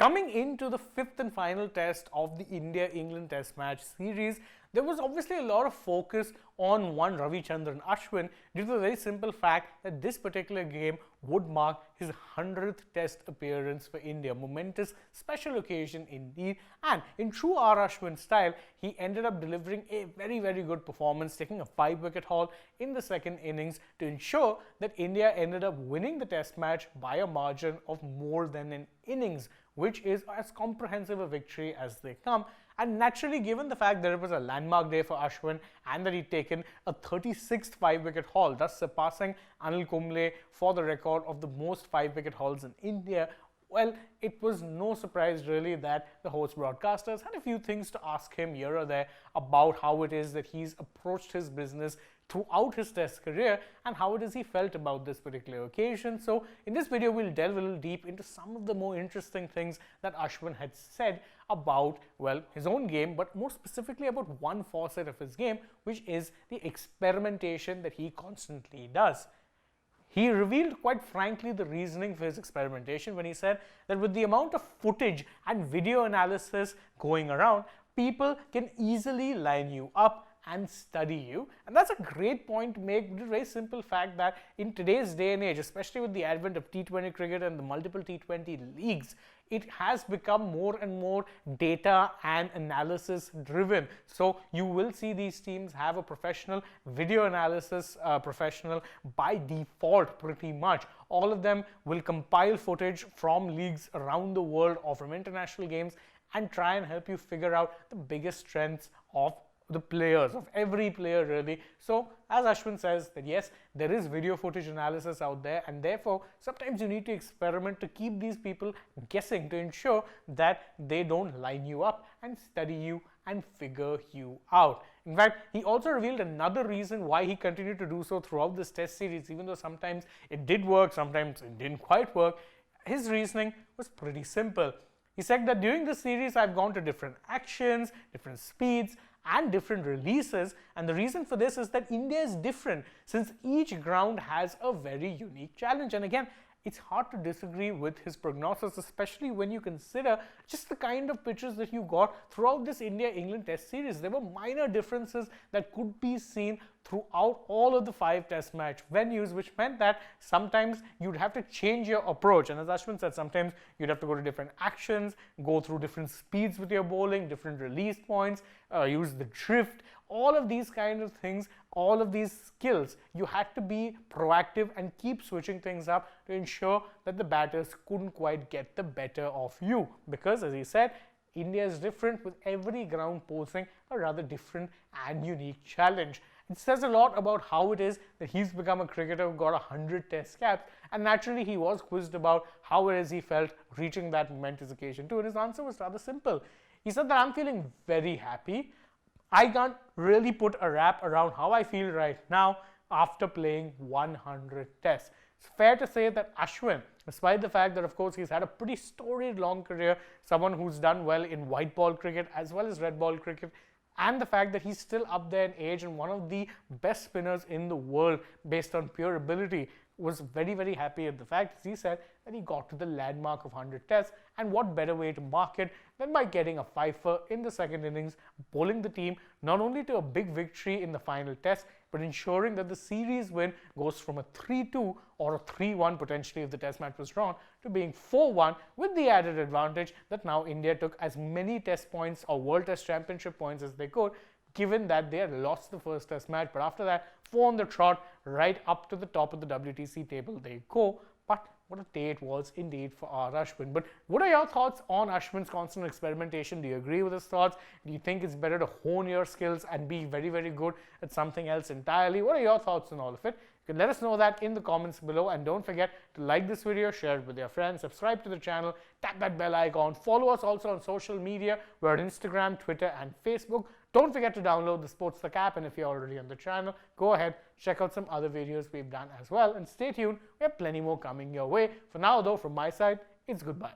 Coming into the fifth and final test of the India-England Test match series, there was obviously a lot of focus on one Ravichandran Ashwin due to the very simple fact that this particular game would mark his 100th test appearance for India. Momentous special occasion indeed, and in true R. Ashwin style, he ended up delivering a very good performance, taking a 5-wicket haul in the second innings to ensure that India ended up winning the test match by a margin of more than an innings, which is as comprehensive a victory as they come. And naturally, given the fact that it was a landmark day for Ashwin and that he'd taken a 36th 5-wicket haul, thus surpassing Anil Kumble for the record of the most 5-wicket hauls in India, well, it was no surprise really that the host broadcasters had a few things to ask him here or there about how it is that he's approached his business throughout his test career and how it is he felt about this particular occasion. So in this video, we'll delve a little deep into some of the more interesting things that Ashwin had said about, well, his own game, but more specifically about one facet of his game, which is the experimentation that he constantly does. He revealed quite frankly the reasoning for his experimentation when he said that with the amount of footage and video analysis going around, people can easily line you up and study you. And that's a great point to make, the very simple fact that in today's day and age, especially with the advent of T20 cricket and the multiple T20 leagues, it has become more and more data and analysis driven. So you will see these teams have a professional video analysis professional by default pretty much. All of them will compile footage from leagues around the world or from international games and try and help you figure out the biggest strengths of the players, of every player really. So as Ashwin says that yes, there is video footage analysis out there, and therefore sometimes you need to experiment to keep these people guessing to ensure that they don't line you up and study you and figure you out. In fact, he also revealed another reason why he continued to do so throughout this test series, even though sometimes it did work, sometimes it didn't quite work. His reasoning was pretty simple. He said that during this series I've gone to different actions, different speeds and different releases, and the reason for this is that India is different since each ground has a very unique challenge. And again, it's hard to disagree with his prognosis, especially when you consider just the kind of pitches that you got throughout this India-England Test series. There were minor differences that could be seen throughout all of the 5 test match venues, which meant that sometimes you'd have to change your approach. And as Ashwin said, sometimes you'd have to go to different actions, go through different speeds with your bowling, different release points, use the drift, all of these kind of things, all of these skills. You had to be proactive and keep switching things up to ensure that the batters couldn't quite get the better of you. Because as he said, India is different, with every ground posing a rather different and unique challenge. It says a lot about how it is that he's become a cricketer who got 100 test caps, and naturally he was quizzed about how it is he felt reaching that momentous occasion too, and his answer was rather simple. He said that I'm feeling very happy. I can't really put a wrap around how I feel right now after playing 100 tests. It's fair to say that Ashwin, despite the fact that of course he's had a pretty storied long career, someone who's done well in white ball cricket as well as red ball cricket, and the fact that he's still up there in age and one of the best spinners in the world based on pure ability, was very happy at the fact, as he said, that he got to the landmark of 100 tests. And what better way to mark it than by getting a fifer in the second innings, bowling the team not only to a big victory in the final test, but ensuring that the series win goes from a 3-2 or a 3-1 potentially if the test match was drawn, to being 4-1, with the added advantage that now India took as many test points or World Test Championship points as they could, given that they had lost the first test match. But after that, 4 on the trot, right up to the top of the WTC table they go. But what a day it was indeed for R. Ashwin. But what are your thoughts on Ashwin's constant experimentation? Do you agree with his thoughts? Do you think it's better to hone your skills and be very good at something else entirely? What are your thoughts on all of it? You can let us know that in the comments below, and don't forget to like this video, share it with your friends, subscribe to the channel, tap that bell icon, follow us also on social media. We're on Instagram, Twitter and Facebook. Don't forget to download the SportsTak app, and if you're already on the channel, go ahead, check out some other videos we've done as well, and stay tuned, we have plenty more coming your way. For now though, from my side, it's goodbye.